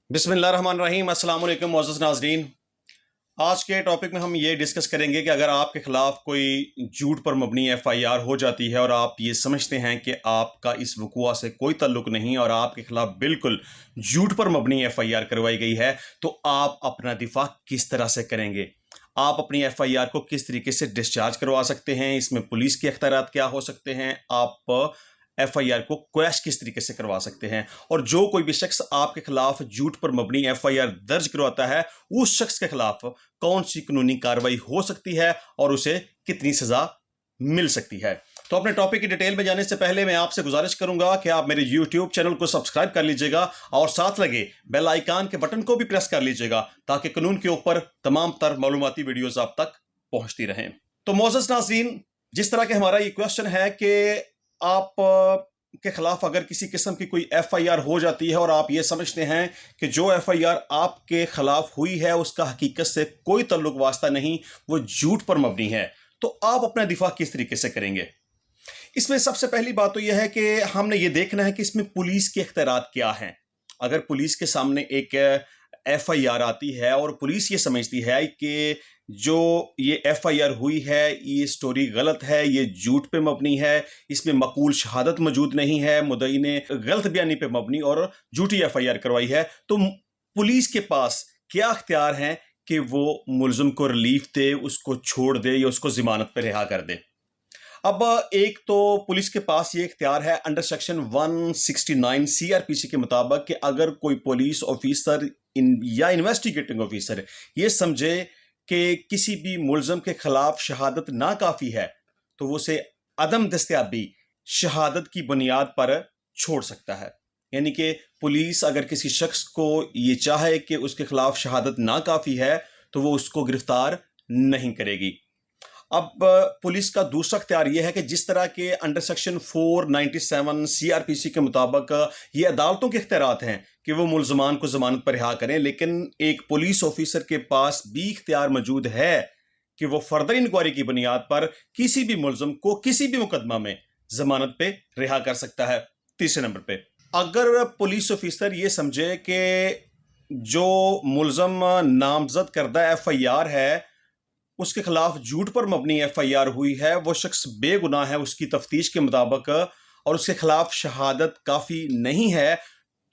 बिस्मिल्लाहिर्रहमानिर्रहीम। अस्सलाम वालेकुम मोअज़्ज़ज़ नाज़रीन। आज के टॉपिक में हम ये डिस्कस करेंगे कि अगर आपके ख़िलाफ़ कोई झूठ पर मबनी एफ़आईआर हो जाती है और आप ये समझते हैं कि आपका इस वक़ुआ से कोई ताल्लुक़ नहीं और आपके ख़िलाफ़ बिल्कुल झूठ पर मबनी एफ़आईआर करवाई गई है, तो आप अपना दिफ़ा किस तरह से करेंगे? आप अपनी एफ़आईआर को किस तरीके से डिस्चार्ज करवा सकते हैं? इसमें पुलिस के इख्तियारात क्या हो सकते हैं? आप एफ़आईआर को क्वैश किस तरीके से करवा सकते हैं? और जो कोई भी शख्स आपके खिलाफ झूठ पर मबनी एफ़आईआर दर्ज करवाता है, उस शख्स के खिलाफ कौन सी कानूनी कार्रवाई हो सकती है और उसे कितनी सजा मिल सकती है? तो अपने टॉपिक की डिटेल में जाने से पहले मैं आपसे गुजारिश करूंगा कि आप मेरे यूट्यूब चैनल को सब्सक्राइब कर लीजिएगा और साथ लगे बेल आइकन के बटन को भी प्रेस कर लीजिएगा ताकि कानून के ऊपर तमाम तर मालूमाती वीडियोस आप तक पहुंचती रहें। तो मोअज़्ज़ज़ नाज़रीन, जिस तरह के हमारा ये क्वेश्चन है कि आप के खिलाफ अगर किसी किस्म की कोई एफआईआर हो जाती है और आप ये समझते हैं कि जो एफआईआर आपके खिलाफ हुई है उसका हकीकत से कोई ताल्लुक वास्ता नहीं, वो झूठ पर मबनी है, तो आप अपना दिफा किस तरीके से करेंगे? इसमें सबसे पहली बात तो यह है कि हमने ये देखना है कि इसमें पुलिस के इख्तियारात क्या हैं। अगर पुलिस के सामने एक एफआईआर आती है और पुलिस ये समझती है कि जो ये एफआईआर हुई है ये स्टोरी गलत है, ये झूठ पे मबनी है, इसमें मकूल शहादत मौजूद नहीं है, मुद्दई ने गलत बयानी पे मबनी और झूठी एफआईआर करवाई है, तो पुलिस के पास क्या अख्तियार हैं कि वो मुलजिम को रिलीफ दे, उसको छोड़ दे या उसको जमानत पे रिहा कर दे। अब एक तो पुलिस के पास ये इख्तियार है अंडर सेक्शन 169 सीआरपीसी के मुताबिक कि अगर कोई पुलिस ऑफिसर या इन्वेस्टिगेटिंग ऑफिसर ये समझे कि किसी भी मुलजम के खिलाफ शहादत ना काफ़ी है, तो वो उसे अदम दस्तयाबी शहादत की बुनियाद पर छोड़ सकता है। यानी कि पुलिस अगर किसी शख्स को ये चाहे कि उसके खिलाफ शहादत ना काफ़ी है, तो वो उसको गिरफ्तार नहीं करेगी। अब पुलिस का दूसरा इख्तियार यह है कि जिस तरह के अंडर सेक्शन 497 सीआरपीसी के मुताबिक ये अदालतों के इख्तियारात हैं कि वो मुलजमान को जमानत पर रिहा करें, लेकिन एक पुलिस ऑफिसर के पास भी इख्तियार मौजूद है कि वो फर्दर इंक्वायरी की बुनियाद पर किसी भी मुलजम को किसी भी मुकदमा में जमानत पे रिहा कर सकता है। तीसरे नंबर पे, अगर पुलिस ऑफिसर ये समझे कि जो मुलजम नामजद करदा एफआईआर है उसके खिलाफ झूठ पर मबनी एफआईआर हुई है, वो शख्स बेगुनाह है उसकी तफ्तीश के मुताबिक और उसके खिलाफ शहादत काफ़ी नहीं है,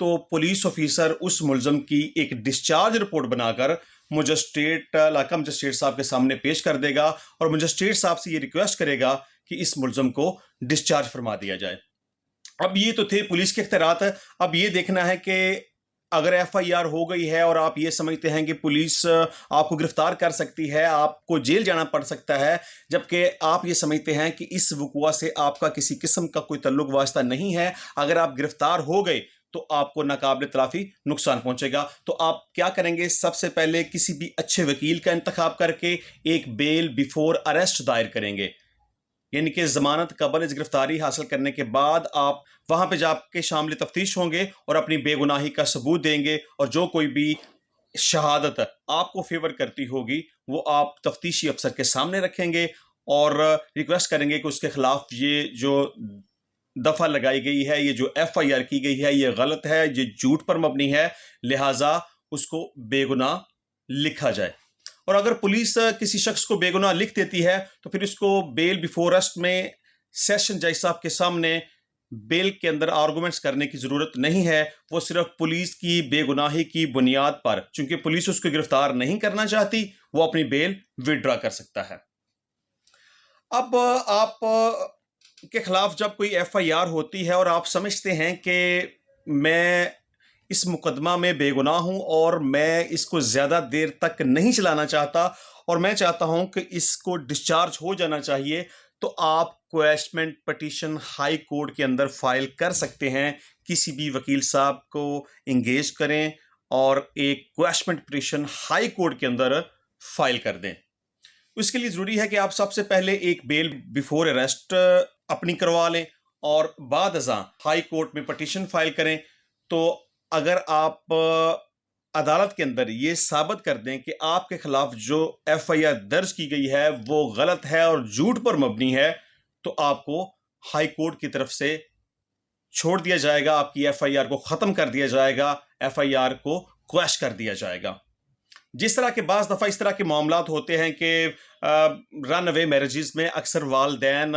तो पुलिस ऑफिसर उस मुलजम की एक डिस्चार्ज रिपोर्ट बनाकर मजिस्ट्रेट इलाका मजिस्ट्रेट साहब के सामने पेश कर देगा और मजिस्ट्रेट साहब से ये रिक्वेस्ट करेगा कि इस मुलजम को डिस्चार्ज फरमा दिया जाए। अब ये तो थे पुलिस के इख्तियारात। अब ये देखना है कि अगर एफआईआर हो गई है और आप ये समझते हैं कि पुलिस आपको गिरफ्तार कर सकती है, आपको जेल जाना पड़ सकता है, जबकि आप ये समझते हैं कि इस वक़ुआ से आपका किसी किस्म का कोई तल्लुक वास्ता नहीं है, अगर आप गिरफ्तार हो गए तो आपको नाकाबिल तलाफ़ी नुकसान पहुंचेगा। तो आप क्या करेंगे? सबसे पहले किसी भी अच्छे वकील का इंतखाब करके एक बेल बिफोर अरेस्ट दायर करेंगे, यानी कि जमानत कबल इस गिरफ्तारी हासिल करने के बाद आप वहां पे जाके शामिल तफ्तीश होंगे और अपनी बेगुनाही का सबूत देंगे और जो कोई भी शहादत आपको फेवर करती होगी वो आप तफ्तीशी अफसर के सामने रखेंगे और रिक्वेस्ट करेंगे कि उसके खिलाफ ये जो दफा लगाई गई है, ये जो एफआईआर की गई है, ये गलत है, ये झूठ पर मबनी है, लिहाजा उसको बेगुनाह लिखा जाए। और अगर पुलिस किसी शख्स को बेगुनाह लिख देती है तो फिर उसको बेल बिफोर अरेस्ट में सेशन जज साहब के सामने बेल के अंदर आर्गूमेंट्स करने की जरूरत नहीं है। वो सिर्फ पुलिस की बेगुनाही की बुनियाद पर, चूंकि पुलिस उसको गिरफ्तार नहीं करना चाहती, वो अपनी बेल विड्रॉ कर सकता है। अब आप के खिलाफ जब कोई एफआईआर होती है और आप समझते हैं कि मैं इस मुकदमा में बेगुनाह हूं और मैं इसको ज़्यादा देर तक नहीं चलाना चाहता और मैं चाहता हूं कि इसको डिस्चार्ज हो जाना चाहिए, तो आप क्वेशमेंट पटिशन हाई कोर्ट के अंदर फाइल कर सकते हैं। किसी भी वकील साहब को इंगेज करें और एक क्वेशमेंट पटिशन हाई कोर्ट के अंदर फाइल कर दें। उसके लिए ज़रूरी है कि आप सबसे पहले एक बेल बिफोर अरेस्ट अपनी करवा लें और बाद अज़ां हाई कोर्ट में पटिशन फाइल करें। तो अगर आप अदालत के अंदर ये साबित कर दें कि आपके खिलाफ जो एफआईआर दर्ज की गई है वो गलत है और झूठ पर मबनी है, तो आपको हाई कोर्ट की तरफ से छोड़ दिया जाएगा, आपकी एफआईआर को ख़त्म कर दिया जाएगा, एफआईआर को क्वैश कर दिया जाएगा। जिस तरह के बाज़ दफ़ा इस तरह के मामलात होते हैं कि रन अवे मैरिजेस में अक्सर वालिदैन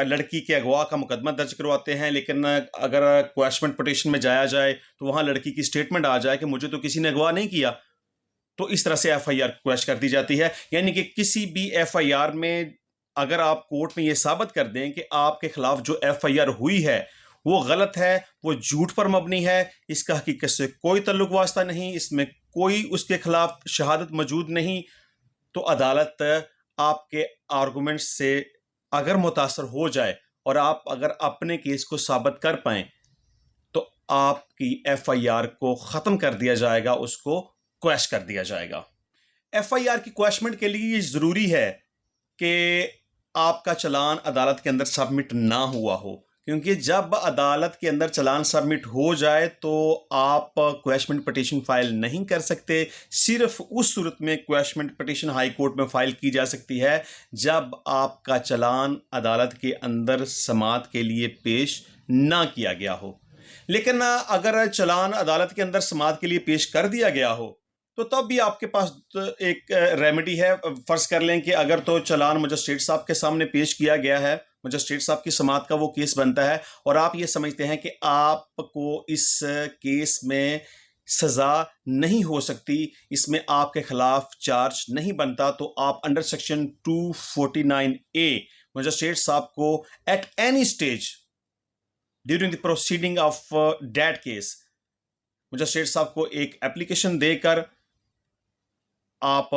लड़की के अगवा का मुकदमा दर्ज करवाते हैं, लेकिन अगर क्वैशमेंट पिटीशन में जाया जाए तो वहाँ लड़की की स्टेटमेंट आ जाए कि मुझे तो किसी ने अगवा नहीं किया, तो इस तरह से एफआईआर क्वैश कर दी जाती है। यानी कि किसी भी एफआईआर में अगर आप कोर्ट में ये साबित कर दें कि आपके खिलाफ जो एफआईआर हुई है वो गलत है, वो झूठ पर मबनी है, इसका हकीकत से कोई तल्लुक वास्ता नहीं, इसमें कोई उसके खिलाफ शहादत मौजूद नहीं, तो अदालत आपके आर्गूमेंट्स से अगर मुतासर हो जाए और आप अगर अपने केस को साबित कर पाएं तो आपकी एफआईआर को ख़त्म कर दिया जाएगा, उसको क्वैश कर दिया जाएगा। एफआईआर की क्वैशमेंट के लिए ये ज़रूरी है कि आपका चालान अदालत के अंदर सबमिट ना हुआ हो, क्योंकि जब अदालत के अंदर चालान सबमिट हो जाए तो आप क्वैशमेंट पिटीशन फाइल नहीं कर सकते। सिर्फ उस सूरत में क्वैशमेंट पिटीशन हाई कोर्ट में फाइल की जा सकती है जब आपका चालान अदालत के अंदर समाअत के लिए पेश ना किया गया हो। लेकिन अगर चालान अदालत के अंदर समाअत के लिए पेश कर दिया गया हो तो तब भी आपके पास एक रेमेडी है। फ़र्ज़ कर लें कि अगर तो चालान मजिस्ट्रेट साहब के सामने पेश किया गया है, मजिस्ट्रेट साहब की समाअत का वो केस बनता है और आप ये समझते हैं कि आपको इस केस में सज़ा नहीं हो सकती, इसमें आपके खिलाफ चार्ज नहीं बनता, तो आप अंडर सेक्शन 249A मजिस्ट्रेट साहब को at any stage during the proceeding of that case magistrate साहब को एक एप्लीकेशन देकर आप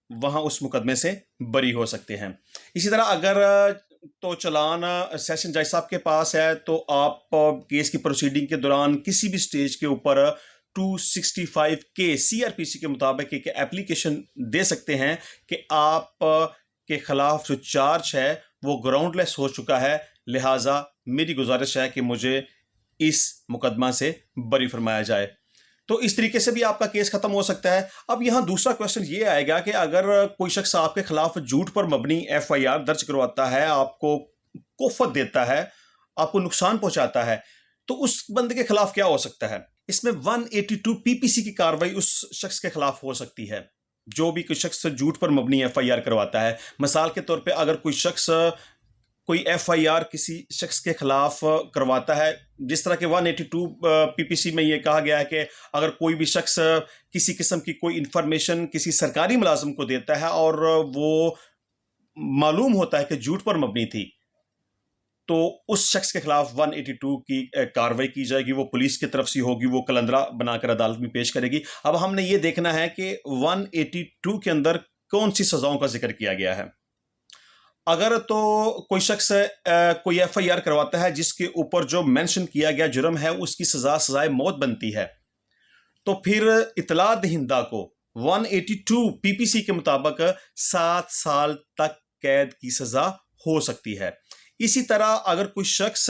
वहां उस मुकदमे से बरी हो सकते हैं। इसी तरह अगर तो चालान सेशन जज साहब के पास है तो आप केस की प्रोसीडिंग के दौरान किसी भी स्टेज के ऊपर 265 के सीआरपीसी के मुताबिक एक एप्लीकेशन दे सकते हैं कि आप के खिलाफ जो चार्ज है वो ग्राउंडलेस हो चुका है, लिहाजा मेरी गुजारिश है कि मुझे इस मुकदमा से बरी फरमाया जाए। तो इस तरीके से भी आपका केस खत्म हो सकता है। अब यहाँ दूसरा क्वेश्चन ये आएगा कि अगर कोई शख्स आपके खिलाफ झूठ पर मबनी एफआईआर दर्ज करवाता है, आपको कुफ़त देता है, आपको नुकसान पहुंचाता है, तो उस बंदे के खिलाफ क्या हो सकता है? इसमें 182 पीपीसी की कार्रवाई उस शख्स के खिलाफ हो सकती है जो भी कोई शख्स झूठ पर मबनी एफआईआर करवाता है। मिसाल के तौर पे अगर कोई शख्स कोई एफआईआर किसी शख्स के खिलाफ करवाता है, जिस तरह के 182 पीपीसी में ये कहा गया है कि अगर कोई भी शख्स किसी किस्म की कोई इंफॉर्मेशन किसी सरकारी मुलाजिम को देता है और वो मालूम होता है कि झूठ पर मबनी थी, तो उस शख्स के खिलाफ 182 की कार्रवाई की जाएगी। वो पुलिस की तरफ से होगी, वो कलंदरा बनाकर अदालत में पेश करेगी। अब हमने ये देखना है कि 182 के अंदर कौन सी सजाओं का जिक्र किया गया है। अगर तो कोई शख्स कोई एफआईआर करवाता है जिसके ऊपर जो मेंशन किया गया जुर्म है उसकी सजाए मौत बनती है, तो फिर इतला दहिंदा को 182 पीपीसी के मुताबिक 7 साल तक कैद की सजा हो सकती है। इसी तरह अगर कोई शख्स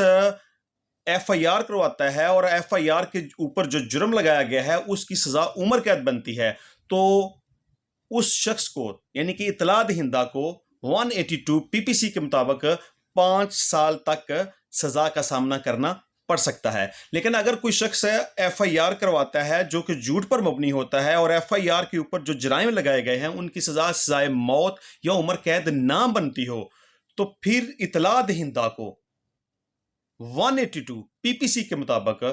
एफआईआर करवाता है और एफआईआर के ऊपर जो जुर्म लगाया गया है उसकी सजा उम्र कैद बनती है, तो उस शख्स को यानी कि इतला दहिंदा को 182 पीपीसी के मुताबिक 5 साल तक सजा का सामना करना पड़ सकता है। लेकिन अगर कोई शख्स एफआईआर करवाता है जो कि झूठ पर मबनी होता है और एफआईआर के ऊपर जो जराइम लगाए गए हैं उनकी सजाए मौत या उम्र कैद ना बनती हो, तो फिर इतला दहिंदा को 182 पीपीसी के मुताबिक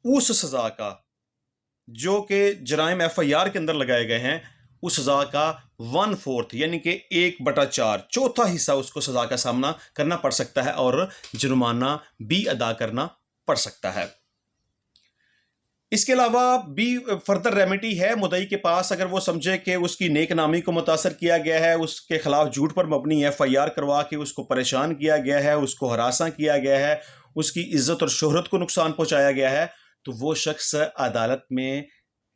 उस सजा का जो कि जराइम एफआईआर के अंदर लगाए गए हैं उस सजा का 1/4 यानी कि 1/4 चौथा हिस्सा उसको सजा का सामना करना पड़ सकता है और जुर्माना भी अदा करना पड़ सकता है। इसके अलावा भी फर्दर रेमेडी है मुद्दई के पास, अगर वो समझे कि उसकी नेक नामी को मुतासर किया गया है, उसके खिलाफ झूठ पर मबनी एफआईआर करवा के उसको परेशान किया गया है, उसको हरासा किया गया है, उसकी इज्जत और शोहरत को नुकसान पहुंचाया गया है, तो वो शख्स अदालत में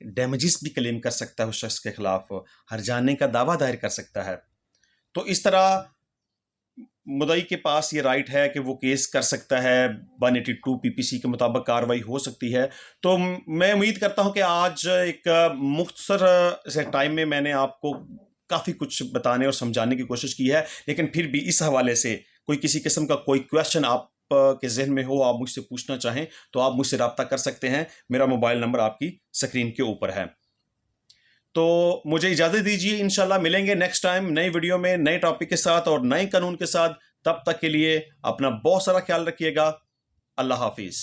डैमेजेस भी क्लेम कर सकता है, उस शख्स के खिलाफ हर्जाने का दावा दायर कर सकता है। तो इस तरह मुद्दई के पास ये राइट है कि वो केस कर सकता है, 182 पीपीसी के मुताबिक कार्रवाई हो सकती है। तो मैं उम्मीद करता हूं कि आज एक मुख्तसर से टाइम में मैंने आपको काफ़ी कुछ बताने और समझाने की कोशिश की है, लेकिन फिर भी इस हवाले से कोई किसी किस्म का कोई क्वेश्चन आप के जहन में हो, आप मुझसे पूछना चाहें तो आप मुझसे रब्ता कर सकते हैं। मेरा मोबाइल नंबर आपकी स्क्रीन के ऊपर है। तो मुझे इजाज़त दीजिए, इंशाल्लाह मिलेंगे नेक्स्ट टाइम नई वीडियो में नए टॉपिक के साथ और नए कानून के साथ। तब तक के लिए अपना बहुत सारा ख्याल रखिएगा। अल्लाह हाफिज़।